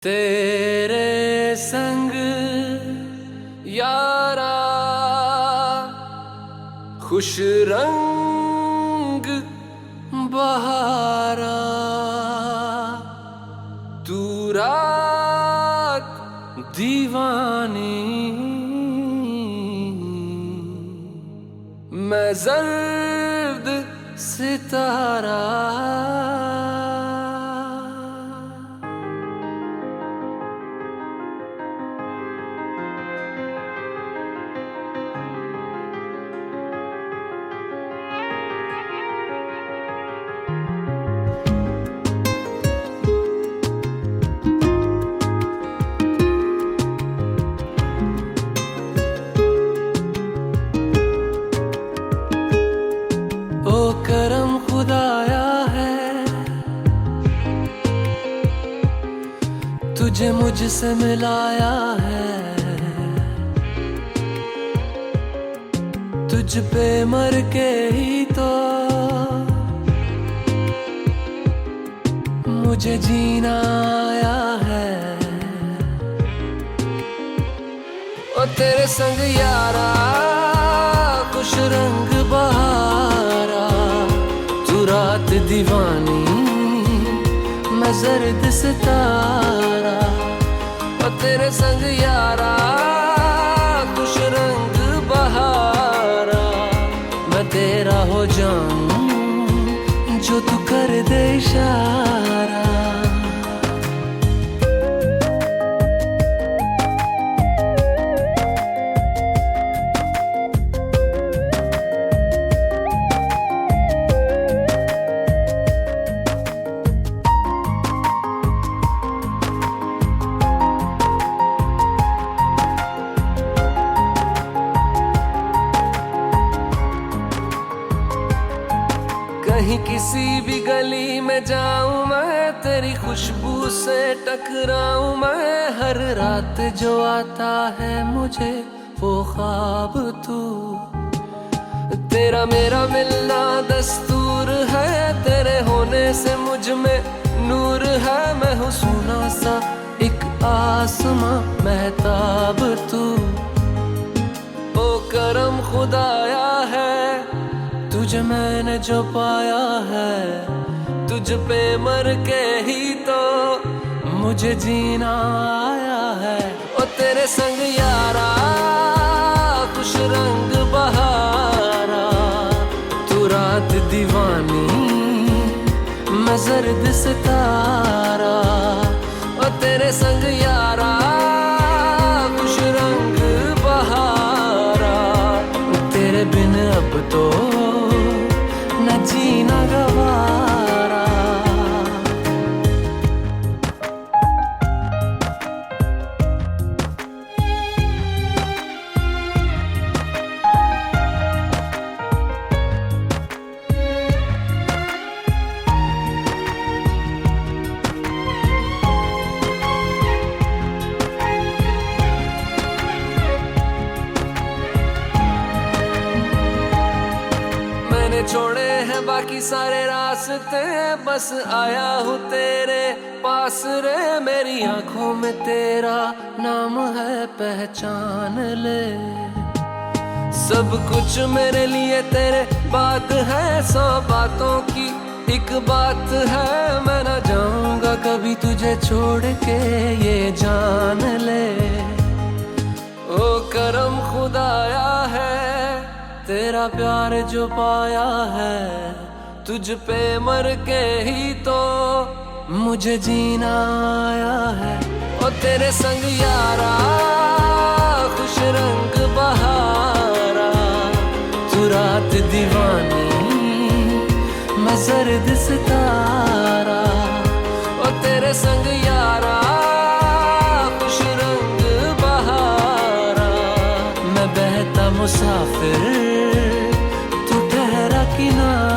तेरे संग यारा खुश रंग बहारा, तू रात दीवानी, मैं जर्द सितारा। ओ करम खुदाया है, तुझे मुझसे मिलाया है। तुझ पे मर के ही तो मुझे जीना आया है। ओ तेरे संग यारा खुश रंग बहारा, तू रात दीवानी, मैं जर्द सितारा। ओ तेरे संग यारा खुश रंग बहारा, मैं तेरा हो जाऊं जो तू कर दे इशारा। कहीं किसी भी गली में जाऊं मैं, तेरी खुशबू से टकराऊं मैं। हर रात जो आता है मुझे वो ख्वाब तू, तेरा मेरा मिलना दस्तूर है। तेरे होने से मुझ में नूर है, मैं हूँ सोना सा एक आसमां महताब तू। ओ करम खुदाया है, तुझे मैंने जो पाया है। तुझ पे मर के ही तो मुझे जीना आया है। ओ तेरे संग यारा खुश रंग बहारा, तू रात दीवानी, मैं जर्द सितारा। ओ तेरे संग यारा खुश रंग बहारा, तेरे बिन अब तो न जीना गवारा। मैंने छोड़े हैं बाकी सारे रास्ते, बस आया हूँ तेरे पास रे। मेरी आंखों में तेरा नाम है, पहचान ले। सब कुछ मेरे लिए तेरे बात है, 100 बातों की एक बात है। मैं ना जाऊंगा कभी तुझे छोड़ के, ये जान ले। ओ करम खुदाया है, तेरा प्यार जो पाया है। तुझ पे मर के ही तो मुझे जीना आया है। ओ तेरे संग यारा खुश रंग बहारा, तू रात दीवानी, मैं जर्द सितारा। ओ तेरे संग यारा खुश रंग बहारा, मैं बहता मुसाफिर, तू ठहरा किनारा।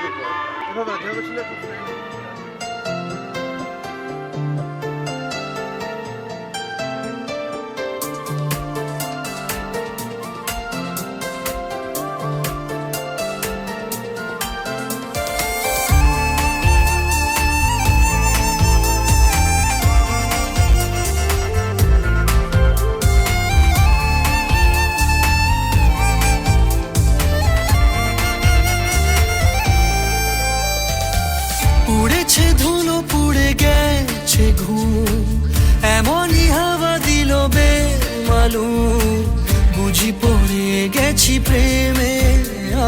এভাবে না, যেভাবে ছিল খুব friendly। উড়েছে ধুলো পুড়ে গেছে ঘুম, এমনই হাওয়া দিল বেমালুম, বুঝি পড়ে গেছি প্রেমে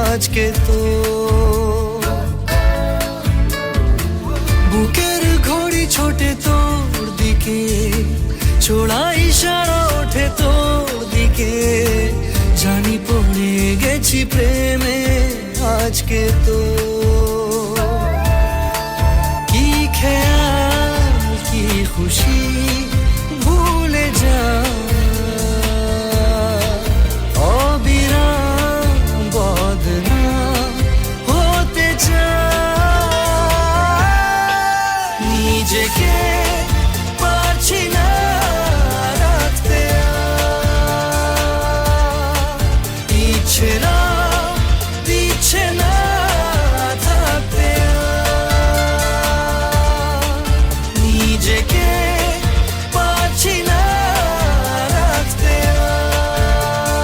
আজকে তো। বুকের ঘড়ি ছোটে তোর দিকে, ছোড়া ইশারা ওঠে তোর দিকে, জানি পড়ে গেছি প্রেমে আজকে তো। কি খেয়াল কি খুশি ভুলে যা, অবিরাম বদনাম হতে চাই, নিজেকে পারছি না রাখতে আর, ইচ্ছেরা দিচ্ছে না থাকতে আর, নিজেকে পারছি না রাখতে আর,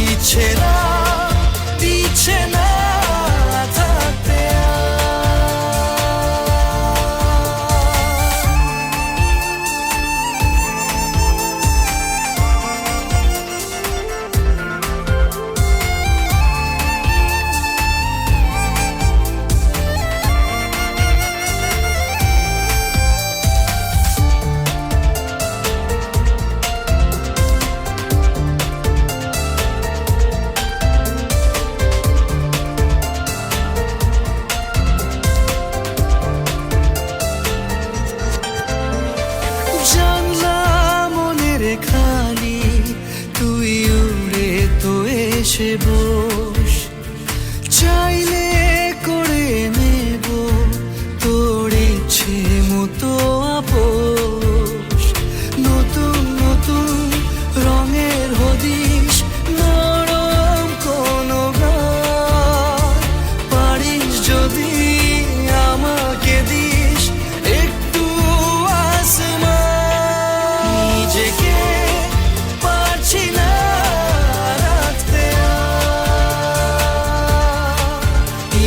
ইচ্ছেরা দিচ্ছে না থাকতে আর। জানলাম মনের খালি, তুই উড়ে তো এসে বস, চাইলে করে নেব তোর ইচ্ছে মতো আপোষ। নতুন নতুন রঙের হদিস, নরম কোনো গান, পারিস যদি আমাকে দিস একটু আসমান, নিজেকে পারছি না রাখতে আর,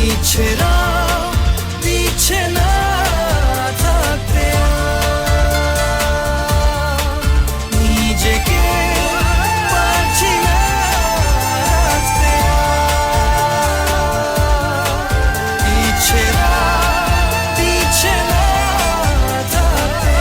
ইচ্ছেরা দিচ্ছে না থাকতে আর, নিজেকে পারছি না রাখতে আর, ইচ্ছেরা দিচ্ছে না থাকতে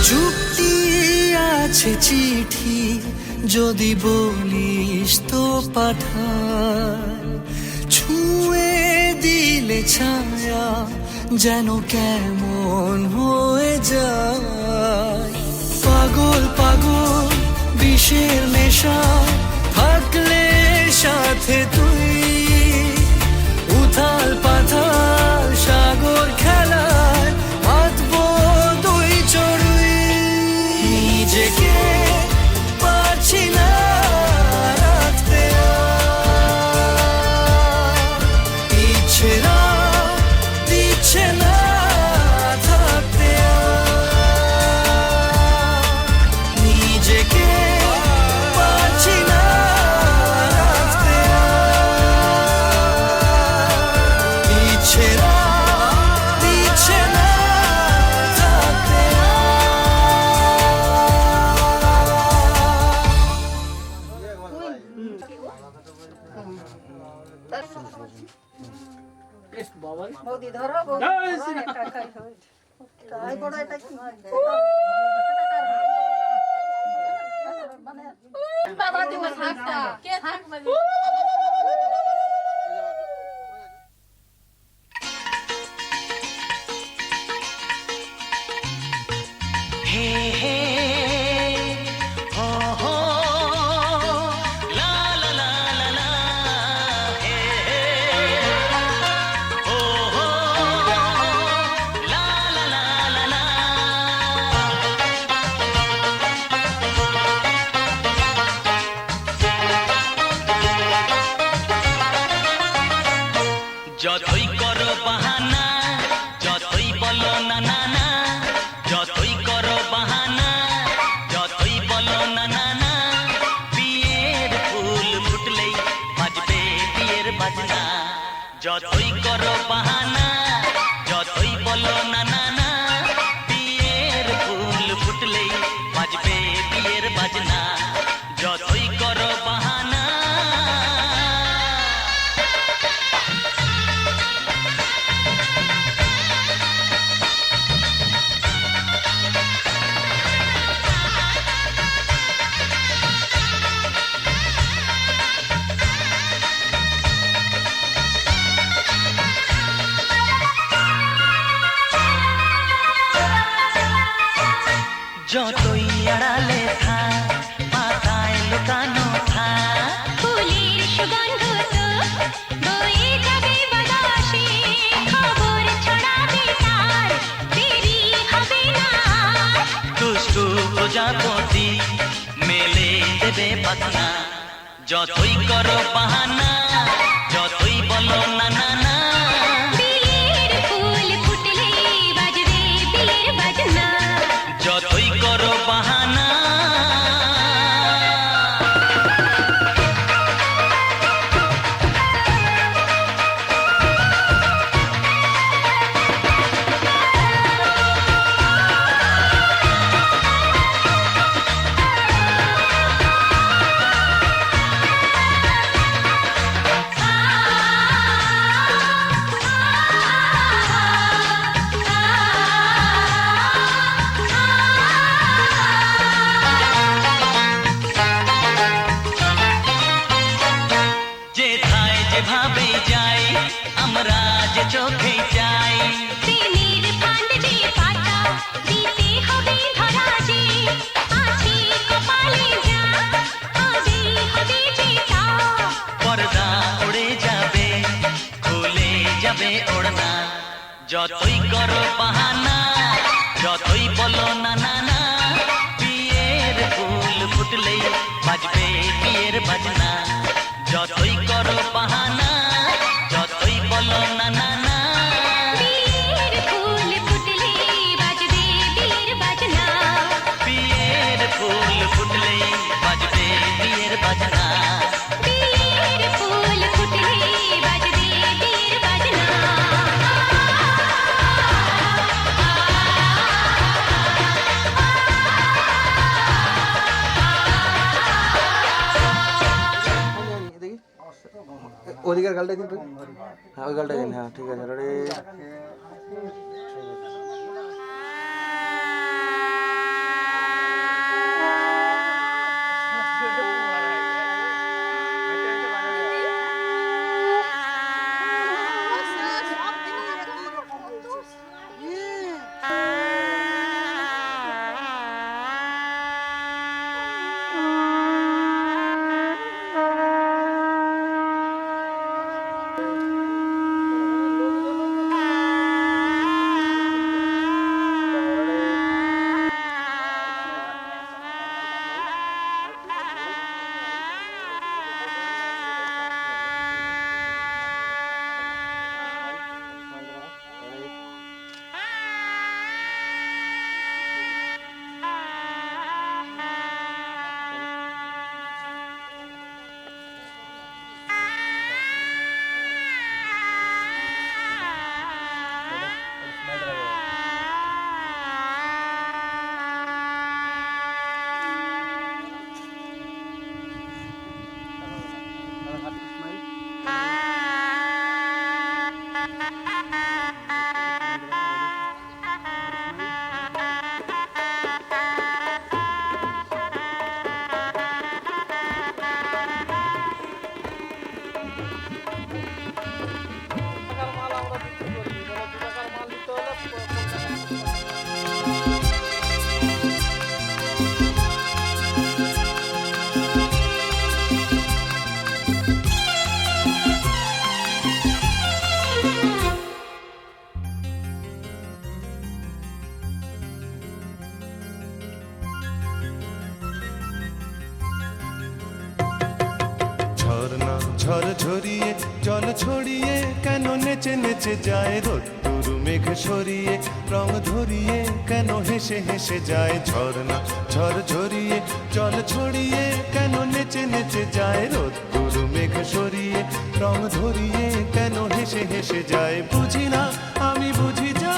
চুক্তি আছে চিঠি, যদি বলিস তো পাঠাই, ছুঁয়ে দিলে ছায়া যেন কেমন হয়ে যায়। পাগল পাগল বিষের নেশা থাকলে সাথে তুই, উথাল পাথাল সাগর খেলায় বাঁধবো দুই চড়ুই, নিজেকে পারছি না রাখতে আর, ইচ্ছেরা দিচ্ছে না থাকতে আর, নিজেকে পারছি না রাখতে আর। বৌদি ধরো বৌদি ধরো, একা একাই হয়। তাই বড় এটা কি বাবা দিব থাকতা কে থাকবে হে হে হো হো লা লা লা লা লা হে হে হো হো লা লা লা লা লা যতই করো বাহানা যতই বলো না না না যতই করো বাহানা যতই বলো না না না বিয়ের ফুল ফুটলেই বাজবে বিয়ের বাজনা যতই করো বাহানা যতই বলো না না না বিয়ের ফুল ফুটলেই বাজবে বিয়ের বাজনা যতই করো বাহানা যতই আড়ালে থাক পাতায় লুকানো থাক ফুলের সুগন্ধ তো বয়ে যাবে বাতাসে খবর ছড়াবে তার দেরি হবে না দুষ্টু প্রজাপতি মেলে দেবে পাখনা যতই করো বাহানা যতই বলো না না না বিয়ের ফুল ফুটলে বাজবে বিয়ের বাজনা যতই করো বাহানা যেথায় যেভাবে যাই আমরা যে চোখে যাই প্রেমের ফান্ড যে পাতা দিতে হবে ধরা যে আছে কপালে যা হবে হবে যেটা পর্দা উড়ে যাবে খুলে যাবে ওড়না যতই করো বাহানা যতই বলো না না না বিয়ের ফুল ফুটলেই বাজবে বিয়ের বাজনা যতই করো বাহানা যতই বলো না না না বিয়ের ফুল ফুটলে বাজবে বিয়ের বাজনা বিয়ের ফুল ফুটলেই বাজবে বিয়ের বাজনা বিয়ের ফুল ফুটলে বাজবে বিয়ের বাজনা দেখি ওদিকের গালটা দিন তো। হ্যাঁ ওই গালটা দিন, হ্যাঁ ঠিক আছে রেডি। ঝর্ণা ঝড় ঝরিয়ে জল ছড়িয়ে কেন নেচে নেচে যায় রোদ্দুর মেঘ সরিয়ে রং ধরিয়ে কেন হেসে হেসে যায় ঝর্ণা ঝড় ঝরিয়ে জল ছড়িয়ে কেন নেচে নেচে যায় রোদ্দুর মেঘ সরিয়ে রং ধরিয়ে কেন হেসে হেসে যায় বুঝি না আমি বুঝি যা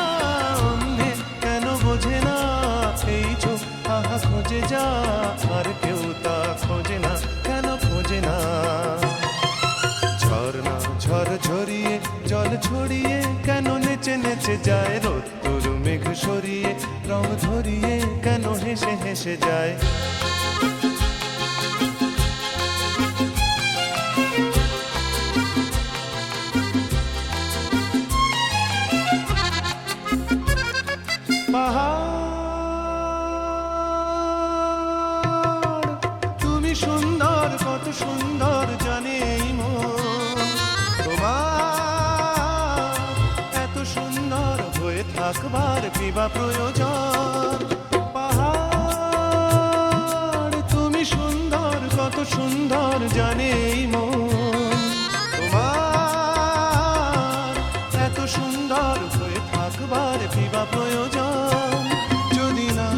অন্যে কেন বোঝে না এই চোখ আহা খোঁজে যা আর কেউ তা খোঁজে না কেন খোঁজে না ঝর্ণা ঝড় ঝরিয়ে জল ছড়িয়ে কেন নেচে নেচে যায় রোদ্দুর মেঘ সরিয়ে রং ধরিয়ে কেন হেসে হেসে যায় পাহাড় তুমি সুন্দর কত সুন্দর জানে এই মন তোমার এত সুন্দর হয়ে থাকবার কিবা প্রয়োজন পাহাড় তুমি সুন্দর কত সুন্দর জানে এই মন তোমার এত সুন্দর হয়ে থাকবার কিবা প্রয়োজন যদি না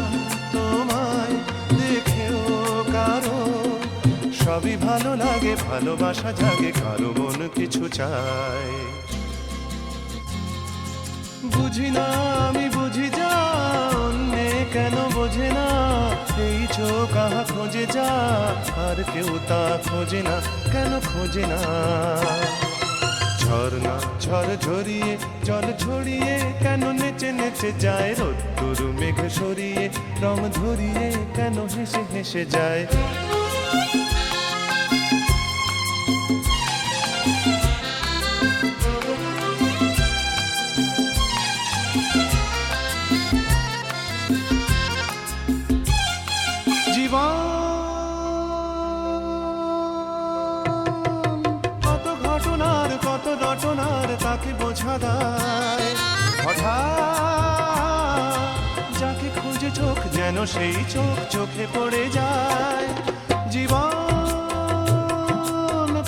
তোমায় দেখেও কারো সবই ভালো লাগে ভালোবাসা জাগে কারো মন কিছু চায় বুঝি না আমি বুঝি যা অন্যে কেন বোঝে না এই চোখ আহা খোঁজে যা আর কেউ তা খোঁজে না কেন খোঁজে না ঝর্ণা ঝড় ঝরিয়ে জল ছড়িয়ে কেন নেচে নেচে যায় রোদ্দুর মেঘ সরিয়ে রং ধরিয়ে কেন হেসে হেসে যায় জীবন কত ঘটনার কত রটনার তাকে বোঝা দেয় হঠাৎ যাকে খুঁজে চোখ যেন সেই চোখ চোখে পড়ে যায় জীবন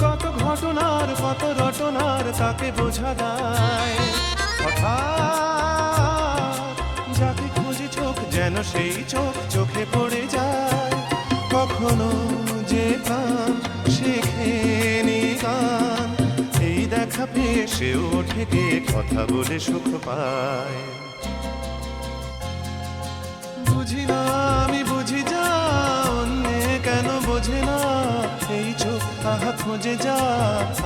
কত ঘটনার কত রটনার তাকে বোঝা দেয় হঠাৎ যাকে খুঁজে চোখ যেন সেই চোখ চোখে পড়ে যায় কখনো যে প্রাণ শেখেনি গান এই দেখা পেয়ে সেও ওঠে গিয়ে কথা বলে সুখ পায় বুঝি না আমি বুঝি যা অন্যে কেন বোঝে না এই চোখ আহা খোঁজে যা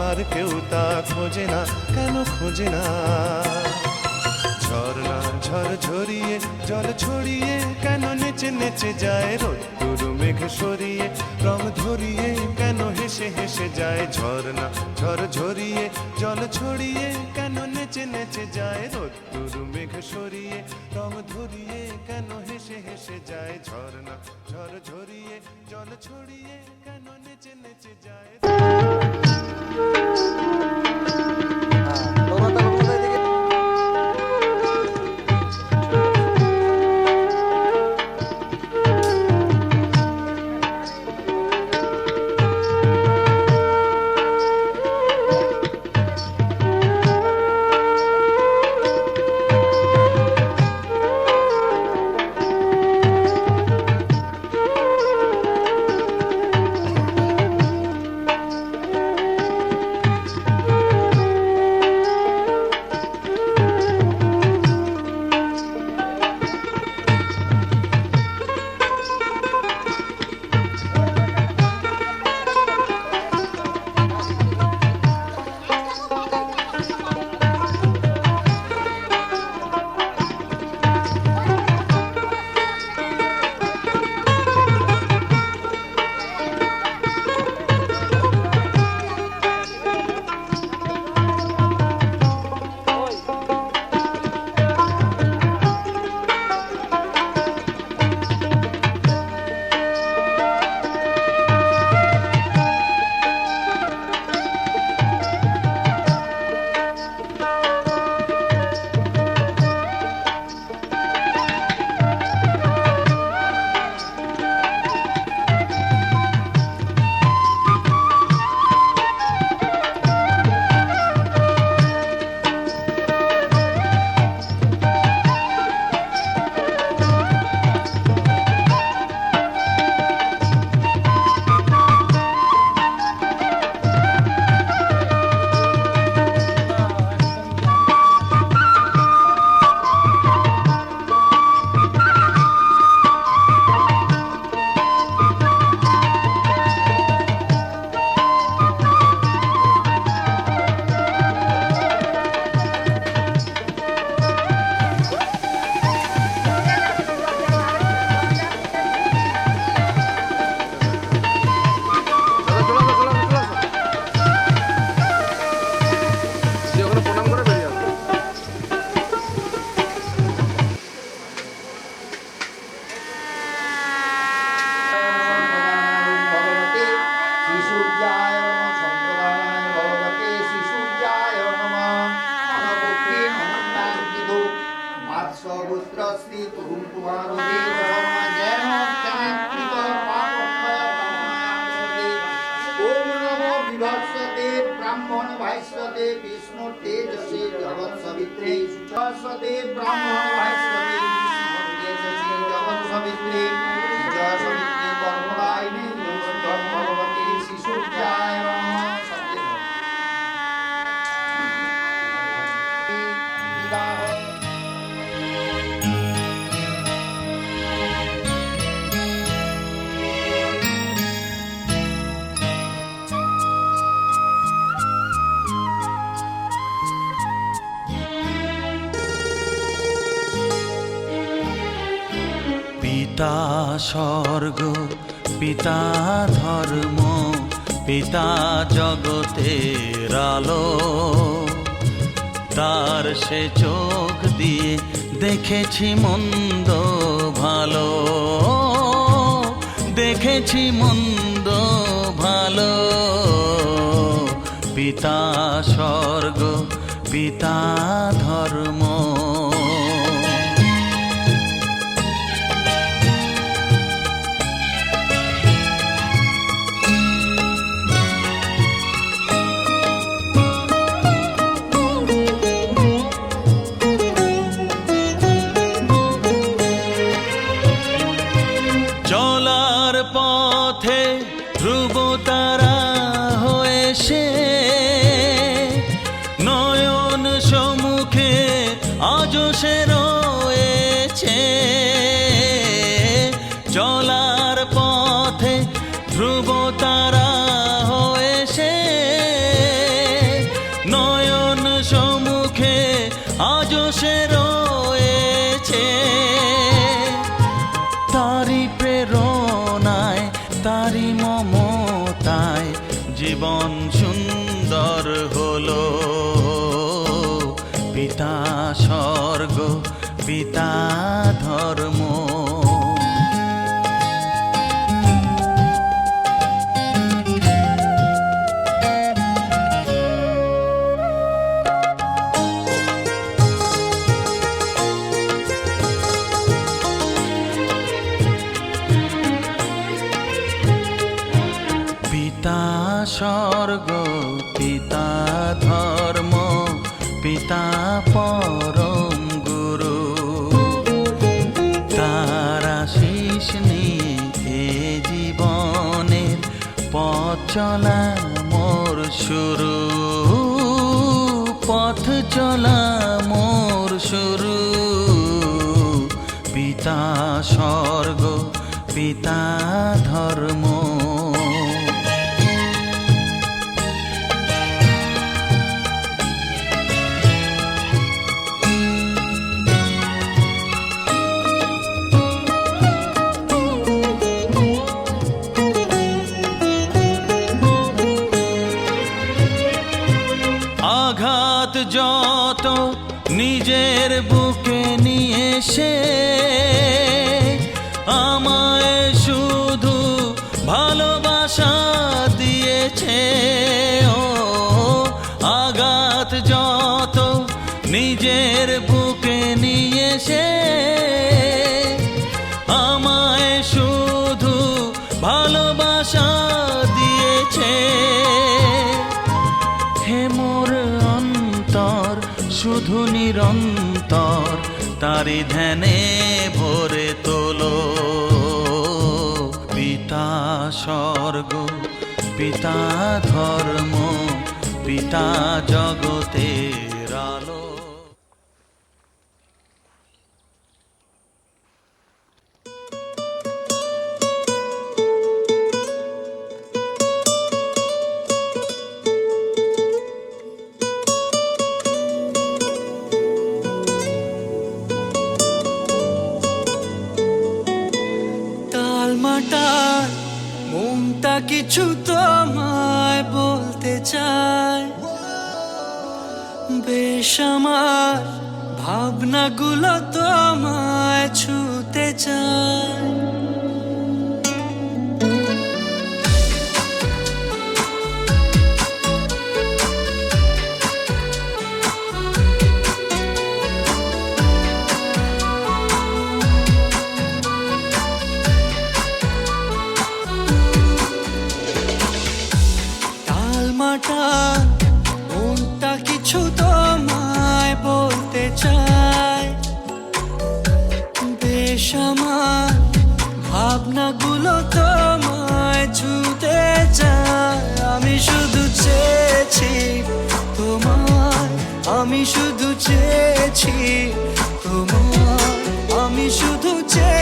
আর কেউ তা খোঁজে না কেন খোঁজে না ঝর্ণা ঝড় ঝরিয়ে জল ছড়িয়ে কেন নেচে নেচে যায় রোদ্দুর মেঘ সরিয়ে রং ধরিয়ে কেন হেসে হেসে যায় ঝর্ণা ঝড় ঝরিয়ে জল ছড়িয়ে কেন নেচে নেচে যায় রোদ্দুর মেঘ সরিয়ে রং ধরিয়ে কেন হেসে হেসে যায় ঝর্ণা ঝড় ঝরিয়ে জল ছড়িয়ে কেন নেচে নেচে যায় পুত্রশ্রী তুম কুমার ওম নমো বিভৎসতে ব্রাহ্মণ ভাষ্যতে বিষ্ণু তেজসে জগৎ সবিত্রে সতে ব্রাহ্মণ ভাষ্যতে বিষ্ণু তেজসে জগৎ সবিত্রে জয় সবিত্রে কর্মদায়িনী ভগবতী শিশুর্যায় সত্যে বিবাহ পিতা স্বর্গ পিতা ধর্ম পিতা জগতের আলো, তার সে চোখ দিয়ে দেখেছি মন্দ ভালো, দেখেছি মন্দ ভালো। পিতা স্বর্গ পিতা ধর্ম। চলার পথে ধ্রুব তারা হয়ে সে নয়ন সম্মুখে আজ সে রয়েছে। চলার পথে ধ্রুব তারা হয়ে সে নয়ন সম্মুখে আজ সে রয়েছে। তারি প্রেরণায় তারি মমতায় জীবন সুন্দর হলো। পিতা স্বর্গ পিতা ধর্ম। পিতা স্বর্গ পিতা ধর্ম পিতা পরম গুরু, তার আশীষ নিয়ে জীবনের পথ চলা মোর শুরু, পথ চলা মোর শুরু। পিতা স্বর্গ পিতা ধর্ম। আঘাত যত নিজের বুকে নিয়ে সে আমায় শুধু ভালোবাসা দিয়েছে। ও আঘাত যত নিজের বুকে নিয়ে সে আমায় শুধু ভালোবাসা দিয়েছে। হে মোর অন্তর শুধু নিরন্তর তারি ধ্যানে ভরে তোলো। পিতা স্বর্গ পিতা ধর্ম পিতা জগতের আলো। টালমাটাল মনটা কিছু তোমায় বলতে চায়, বেশ আমার ভাবনাগুলো তোমায় ছুতে চায়। চায়, বেশ আমার ভাবনাগুলো তোমায় ছুতে চায়। আমি শুধু চেয়েছি তোমায়, আমি শুধু চেয়েছি তোমায়, আমি শুধু চেয়েছি